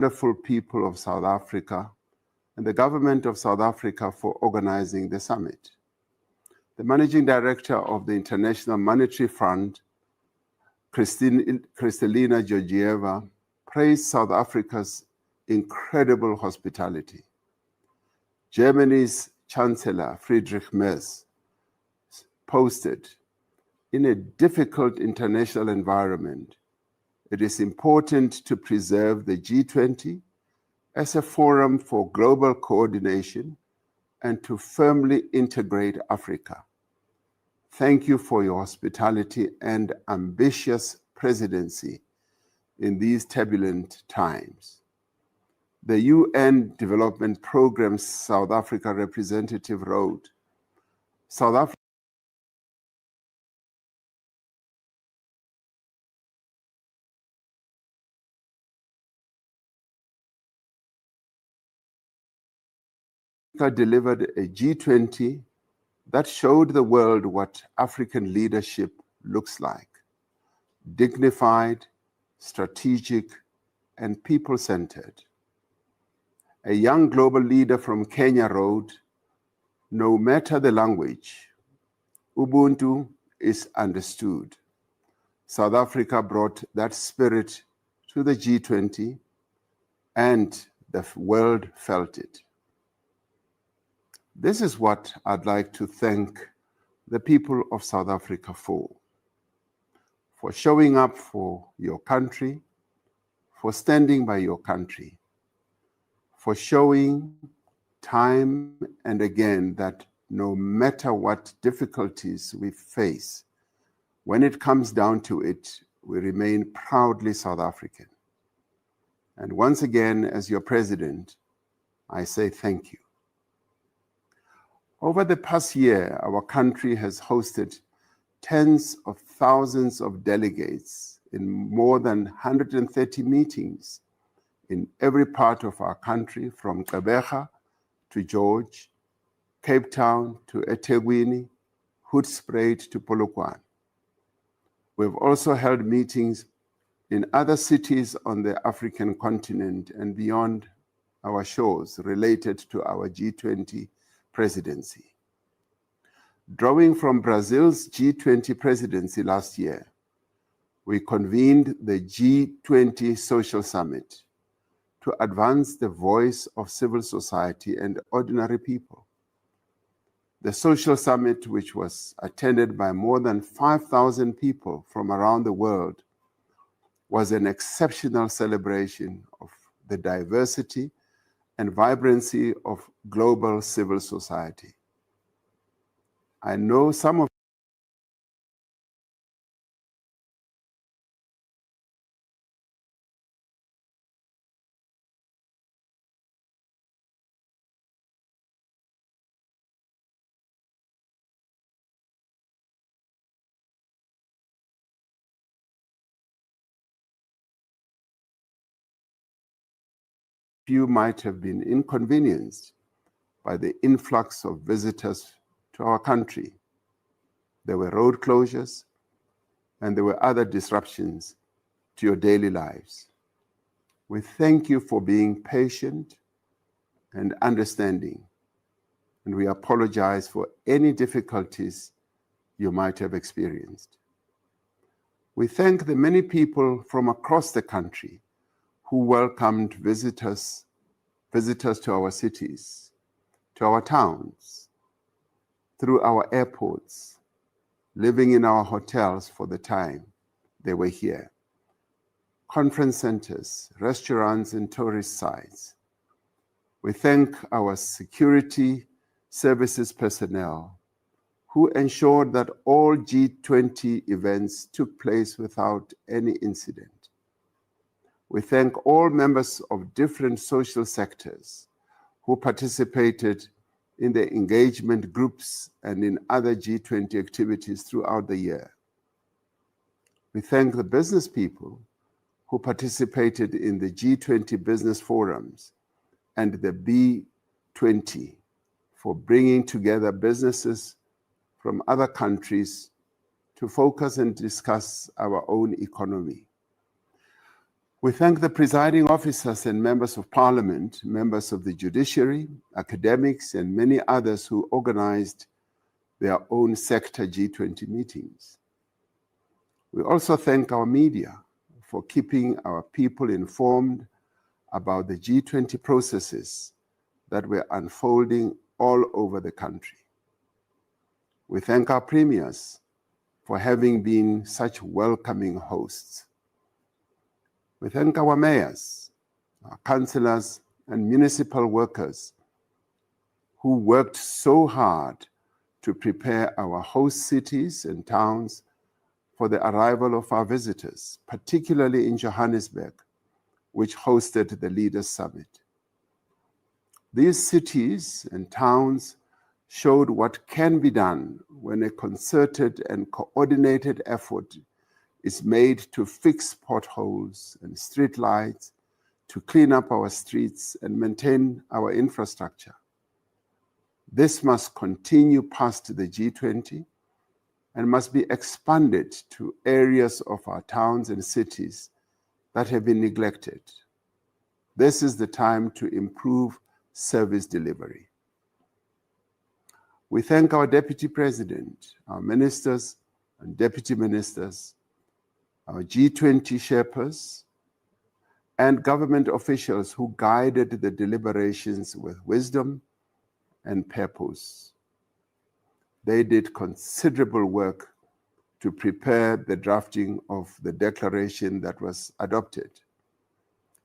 wonderful people of South Africa and the government of South Africa for organizing the summit. The Managing Director of the International Monetary Fund, Kristalina Georgieva, praised South Africa's incredible hospitality. Germany's Chancellor Friedrich Merz posted, "In a difficult international environment, it is important to preserve the G20 as a forum for global coordination and to firmly integrate Africa. Thank you for your hospitality and ambitious presidency in these turbulent times." The UN Development Programme's South Africa representative wrote, "South Africa delivered a G20 that showed the world what African leadership looks like: dignified, strategic, and people-centered." A young global leader from Kenya wrote, "No matter the language, Ubuntu is understood." South Africa brought that spirit to the G20, and the world felt it. This is what I'd like to thank the people of South Africa for showing up for your country, for standing by your country, for showing time and again that no matter what difficulties we face, when it comes down to it, we remain proudly South African. And once again, as your president, I say thank you. Over the past year, our country has hosted tens of thousands of delegates in more than 130 meetings in every part of our country, from Gqeberha to George, Cape Town to eThekwini, Hoedspruit to Polokwane. We've also held meetings in other cities on the African continent and beyond our shores related to our G20 presidency. Drawing from Brazil's G20 presidency last year, we convened the G20 Social Summit to advance the voice of civil society and ordinary people. The Social Summit, which was attended by more than 5,000 people from around the world, was an exceptional celebration of the diversity and vibrancy of global civil society. I know some of you might have been inconvenienced by the influx of visitors to our country. There were road closures, and there were other disruptions to your daily lives. We thank you for being patient and understanding, and we apologize for any difficulties you might have experienced. We thank the many people from across the country who welcomed visitors to our cities, to our towns, through our airports, living in our hotels for the time they were here, conference centers, restaurants, and tourist sites. We thank our security services personnel who ensured that all G20 events took place without any incident. We thank all members of different social sectors who participated in the engagement groups and in other G20 activities throughout the year. We thank the business people who participated in the G20 business forums and the B20 for bringing together businesses from other countries to focus and discuss our own economy. We thank the presiding officers and members of parliament, members of the judiciary, academics, and many others who organized their own sector G20 meetings. We also thank our media for keeping our people informed about the G20 processes that were unfolding all over the country. We thank our premiers for having been such welcoming hosts. We thank our mayors, our councillors, and municipal workers who worked so hard to prepare our host cities and towns for the arrival of our visitors, particularly in Johannesburg, which hosted the Leaders' Summit. These cities and towns showed what can be done when a concerted and coordinated effort is made to fix potholes and street lights, to clean up our streets and maintain our infrastructure. This must continue past the G20 and must be expanded to areas of our towns and cities that have been neglected. This is the time to improve service delivery. We thank our Deputy President, our ministers and deputy ministers, our G20 Sherpas, and government officials who guided the deliberations with wisdom and purpose. They did considerable work to prepare the drafting of the declaration that was adopted.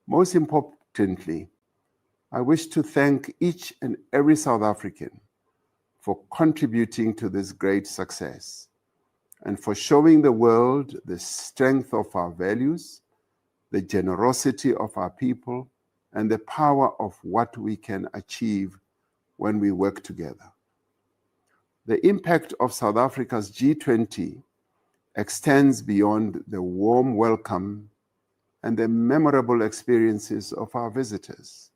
Most importantly, I wish to thank each and every South African for contributing to this great success and for showing the world the strength of our values, the generosity of our people, and the power of what we can achieve when we work together. The impact of South Africa's G20 extends beyond the warm welcome and the memorable experiences of our visitors.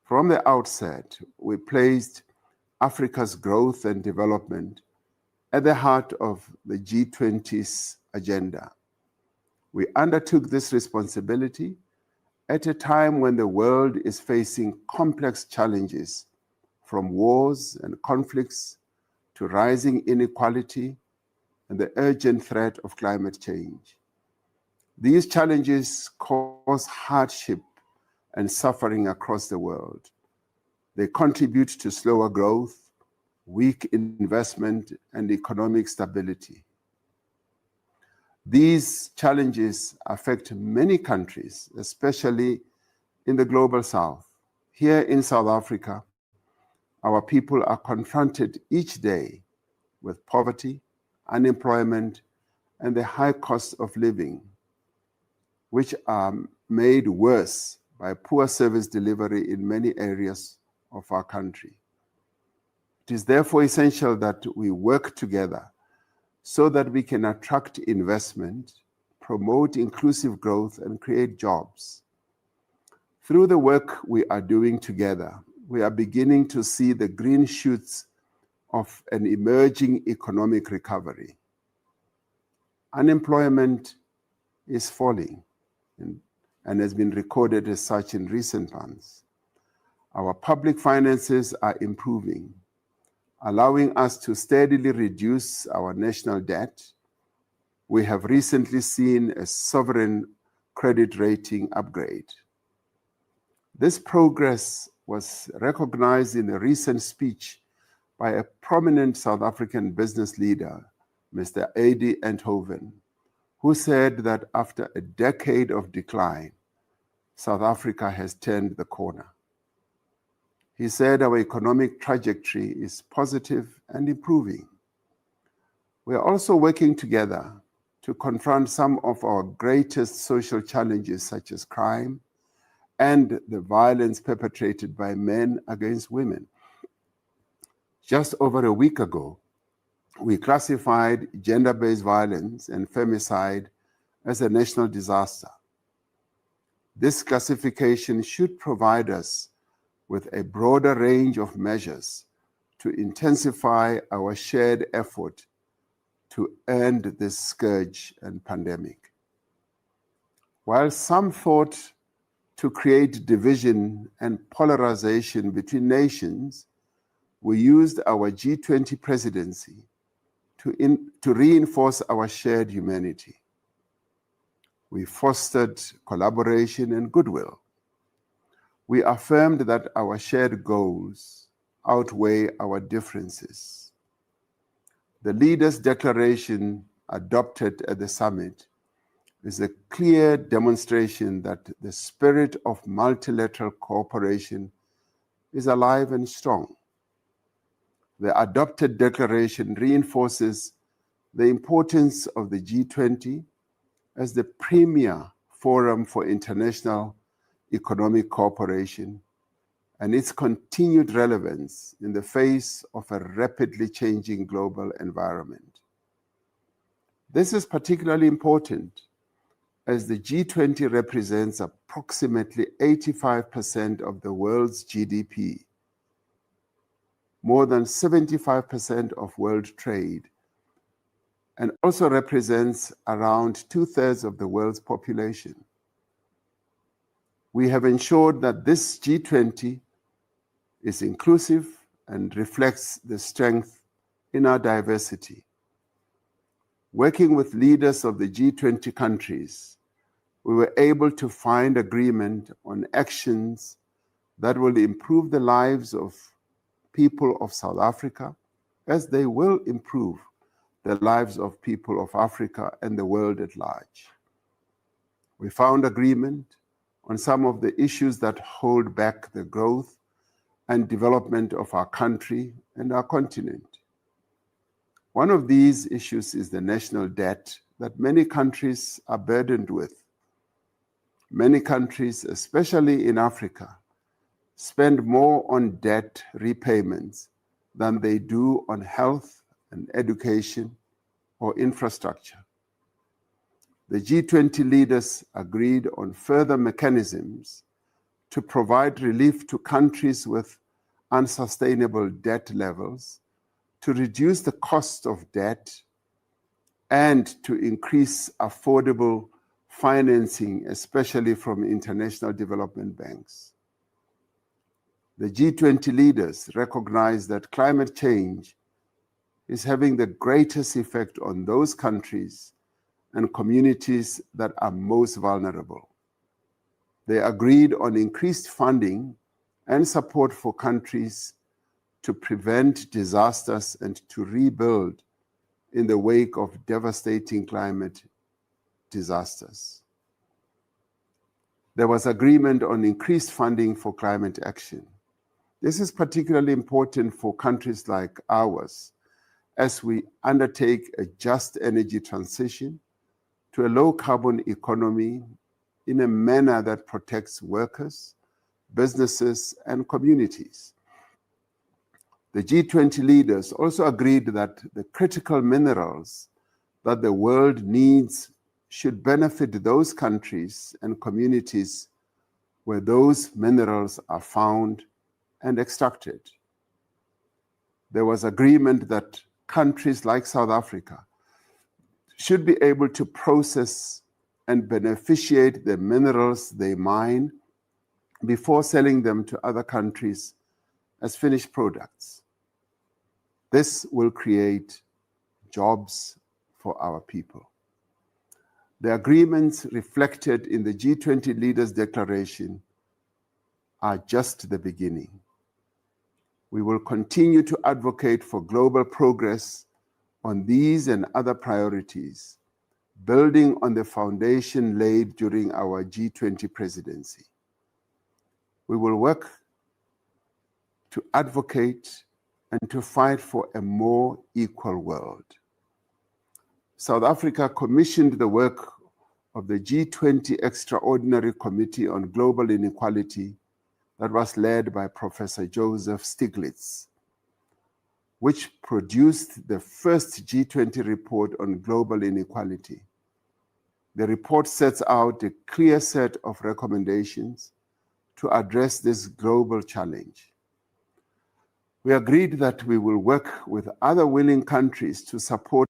From the outset, we placed Africa's growth and development at the heart of the G20's agenda. We undertook this responsibility at a time when the world is facing complex challenges, from wars and conflicts to rising inequality and the urgent threat of climate change. These challenges cause hardship and suffering across the world. They contribute to slower growth, weak investment, and economic stability. These challenges affect many countries, especially in the global south. Here in South Africa, our people are confronted each day with poverty, unemployment, and the high cost of living, which are made worse by poor service delivery in many areas of our country. It is therefore essential that we work together so that we can attract investment, promote inclusive growth, and create jobs. Through the work we are doing together, we are beginning to see the green shoots of an emerging economic recovery. Unemployment is falling and has been recorded as such in recent months. Our public finances are improving, allowing us to steadily reduce our national debt. We have recently seen a sovereign credit rating upgrade. This progress was recognized in a recent speech by a prominent South African business leader, Mr. Adi Enthoven, who said that after a decade of decline, South Africa has turned the corner. He said our economic trajectory is positive and improving. We are also working together to confront some of our greatest social challenges, such as crime and the violence perpetrated by men against women. Just over a week ago, we classified gender-based violence and femicide as a national disaster. This classification should provide us with a broader range of measures to intensify our shared effort to end this scourge and pandemic. While some thought to create division and polarization between nations, we used our G20 presidency to reinforce our shared humanity. We fostered collaboration and goodwill. We affirmed that our shared goals outweigh our differences. The leaders' declaration adopted at the summit is a clear demonstration that the spirit of multilateral cooperation is alive and strong. The adopted declaration reinforces the importance of the G20 as the premier forum for international economic cooperation and its continued relevance in the face of a rapidly changing global environment. This is particularly important as the G20 represents approximately 85% of the world's GDP, more than 75% of world trade, and also represents around 2/3 of the world's population. We have ensured that this G20 is inclusive and reflects the strength in our diversity. Working with leaders of the G20 countries, we were able to find agreement on actions that will improve the lives of people of South Africa, as they will improve the lives of people of Africa and the world at large. We found agreement on some of the issues that hold back the growth and development of our country and our continent. One of these issues is the national debt that many countries are burdened with. Many countries, especially in Africa, spend more on debt repayments than they do on health and education or infrastructure. The G20 leaders agreed on further mechanisms to provide relief to countries with unsustainable debt levels, to reduce the cost of debt, and to increase affordable financing, especially from international development banks. The G20 leaders recognize that climate change is having the greatest effect on those countries and communities that are most vulnerable. They agreed on increased funding and support for countries to prevent disasters and to rebuild in the wake of devastating climate disasters. There was agreement on increased funding for climate action. This is particularly important for countries like ours as we undertake a just energy transition to a low-carbon economy in a manner that protects workers, businesses, and communities. The G20 leaders also agreed that the critical minerals that the world needs should benefit those countries and communities where those minerals are found and extracted. There was agreement that countries like South Africa should be able to process and beneficiate the minerals they mine before selling them to other countries as finished products. This will create jobs for our people. The agreements reflected in the G20 leaders' declaration are just the beginning. We will continue to advocate for global progress on these and other priorities, building on the foundation laid during our G20 presidency. We will work to advocate and to fight for a more equal world. South Africa commissioned the work of the G20 Extraordinary Committee on Global Inequality that was led by Professor Joseph Stiglitz, which produced the first G20 report on global inequality. The report sets out a clear set of recommendations to address this global challenge. We agreed that we will work with other willing countries to support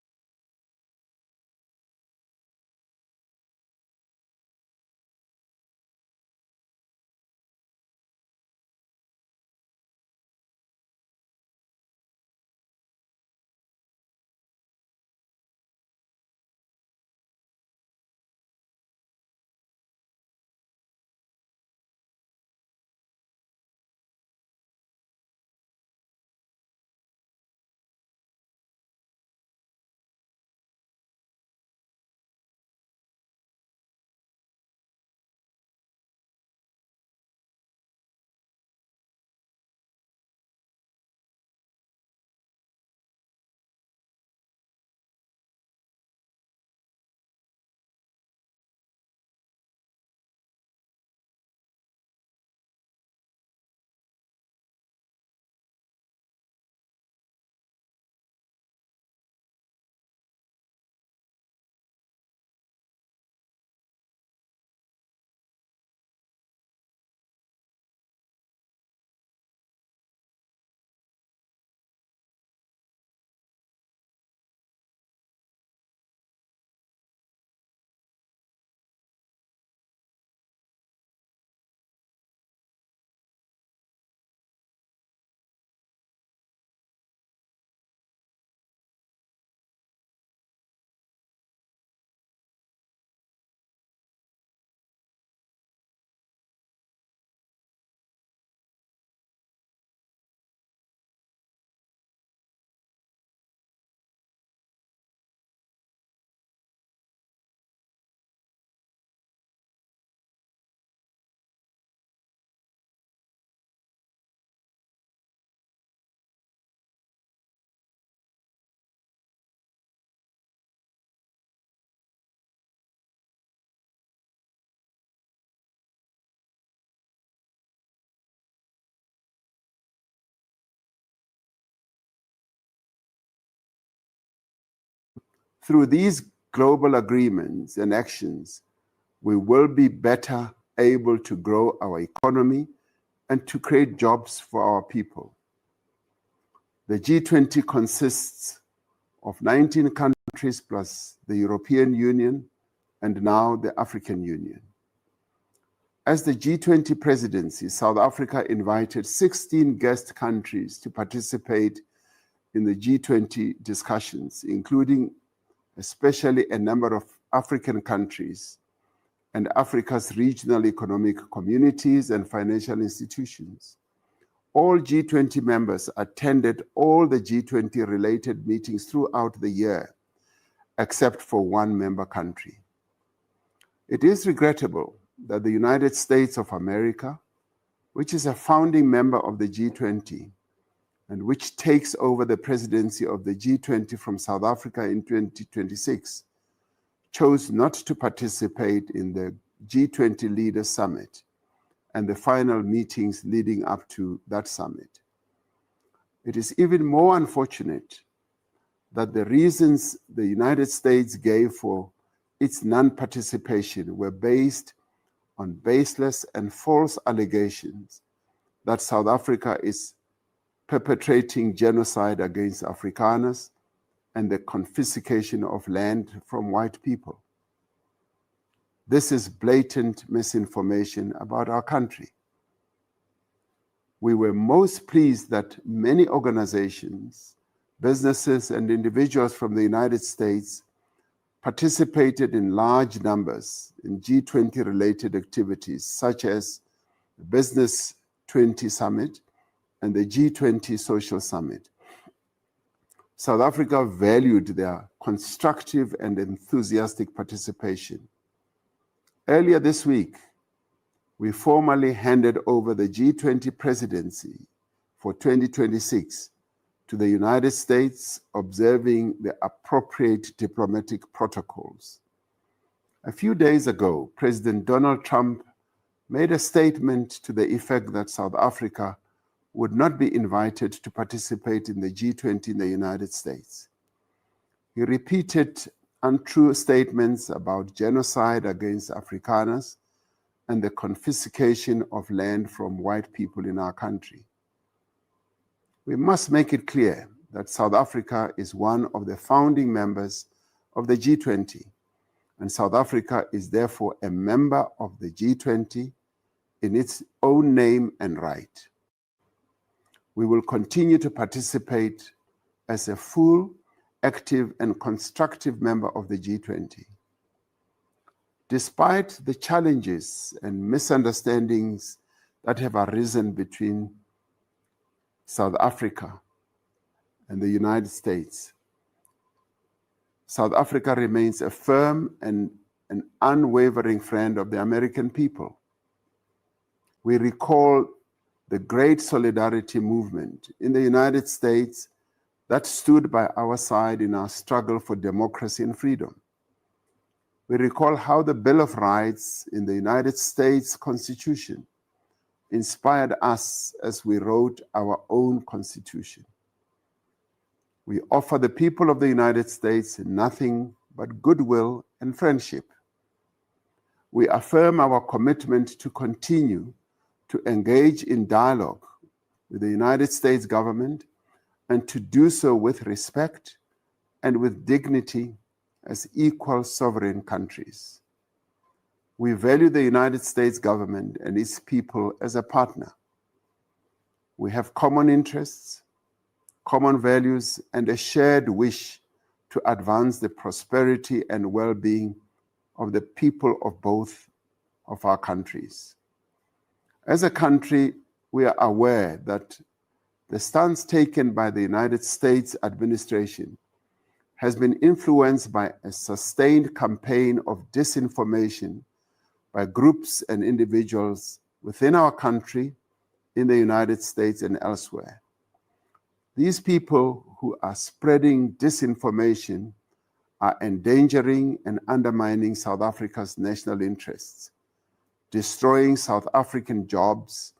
Through these global agreements and actions, we will be better able to grow our economy and to create jobs for our people. The G20 consists of 19 countries plus the European Union and now the African Union. As the G20 presidency, South Africa invited 16 guest countries to participate in the G20 discussions, including especially a number of African countries and Africa's regional economic communities and financial institutions. All G20 members attended all the G20 related meetings throughout the year, except for one member country. It is regrettable that the United States of America, which is a founding member of the G20 and which takes over the presidency of the G20 from South Africa in 2026, chose not to participate in the G20 Leaders Summit and the final meetings leading up to that summit. It is even more unfortunate that the reasons the United States gave for its non-participation were based on baseless and false allegations that South Africa is perpetrating genocide against Afrikaners and the confiscation of land from white people. This is blatant misinformation about our country. We were most pleased that many organizations, businesses, and individuals from the United States participated in large numbers in G20-related activities, such as the Business 20 Summit and the G20 Social Summit. South Africa valued their constructive and enthusiastic participation. Earlier this week, we formally handed over the G20 presidency for 2026 to the United States, observing the appropriate diplomatic protocols. A few days ago, President Donald Trump made a statement to the effect that South Africa would not be invited to participate in the G20 in the United States. He repeated untrue statements about genocide against Afrikaners and the confiscation of land from white people in our country. We must make it clear that South Africa is one of the founding members of the G20, and South Africa is therefore a member of the G20 in its own name and right. We will continue to participate as a full, active, and constructive member of the G20. Despite the challenges and misunderstandings that have arisen between South Africa and the United States, South Africa remains a firm and an unwavering friend of the American people. We recall the great solidarity movement in the United States that stood by our side in our struggle for democracy and freedom. We recall how the Bill of Rights in the United States Constitution inspired us as we wrote our own Constitution. We offer the people of the United States nothing but goodwill and friendship. We affirm our commitment to continue to engage in dialogue with the United States government and to do so with respect and with dignity as equal sovereign countries. We value the United States government and its people as a partner. We have common interests, common values, and a shared wish to advance the prosperity and well-being of the people of both of our countries. As a country, we are aware that the stance taken by the United States administration has been influenced by a sustained campaign of disinformation by groups and individuals within our country, in the United States, and elsewhere. These people who are spreading disinformation are endangering and undermining South Africa's national interests, destroying South African jobs,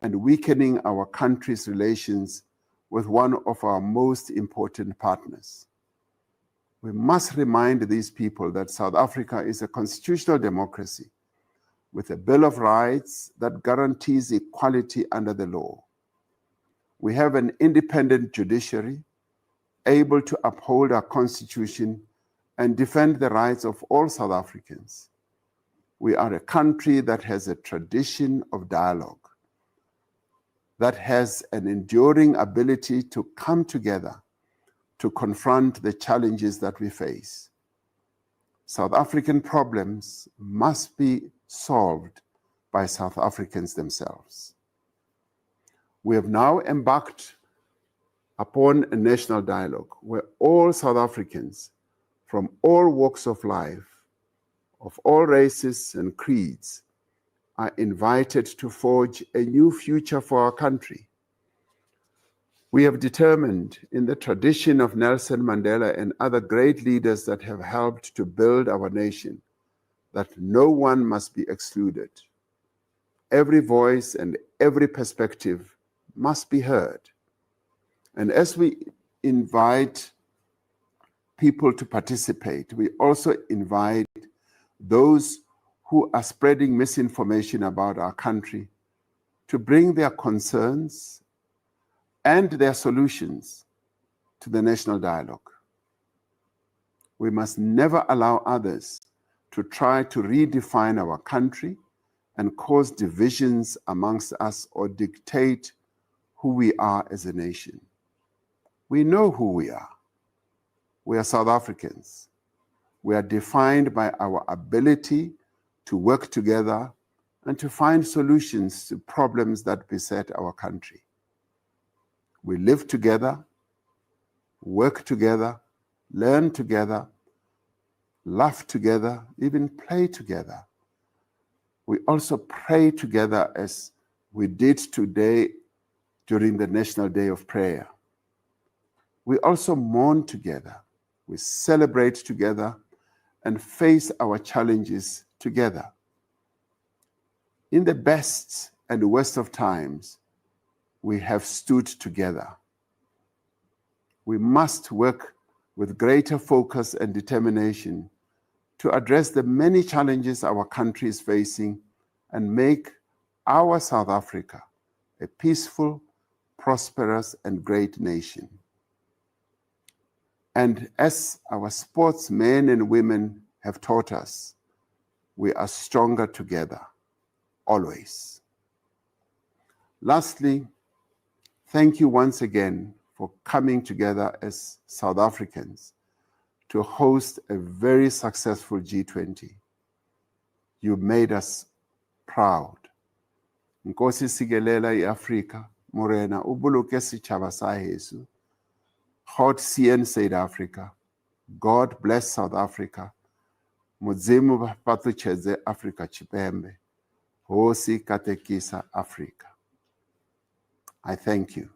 and weakening our country's relations with one of our most important partners. We must remind these people that South Africa is a constitutional democracy with a Bill of Rights that guarantees equality under the law. We have an independent judiciary able to uphold our constitution and defend the rights of all South Africans. We are a country that has a tradition of dialogue, that has an enduring ability to come together to confront the challenges that we face. South African problems must be solved by South Africans themselves. We have now embarked upon a national dialogue where all South Africans from all walks of life, of all races and creeds, are invited to forge a new future for our country. We have determined, in the tradition of Nelson Mandela and other great leaders that have helped to build our nation, that no one must be excluded. Every voice and every perspective must be heard. And as we invite people to participate, we also invite those who are spreading misinformation about our country to bring their concerns and their solutions to the national dialogue. We must never allow others to try to redefine our country and cause divisions amongst us or dictate who we are as a nation. We know who we are. We are South Africans. We are defined by our ability to work together and to find solutions to problems that beset our country. We live together, work together, learn together, laugh together, even play together. We also pray together as we did today during the National Day of Prayer. We also mourn together. We celebrate together and face our challenges together. In the best and worst of times, we have stood together. We must work with greater focus and determination to address the many challenges our country is facing and make our South Africa a peaceful, prosperous, and great nation. And as our sportsmen and women have taught us, we are stronger together, always. Lastly, thank you once again for coming together as South Africans to host a very successful G20. You made us proud. Nkosi sikelela iAfrika, Morena, ubuluke sitjhaba sa heso. God sien South Africa. God bless South Africa. Mudzimu patlucheze Africa chipembe. Hosi katekisa Africa. I thank you.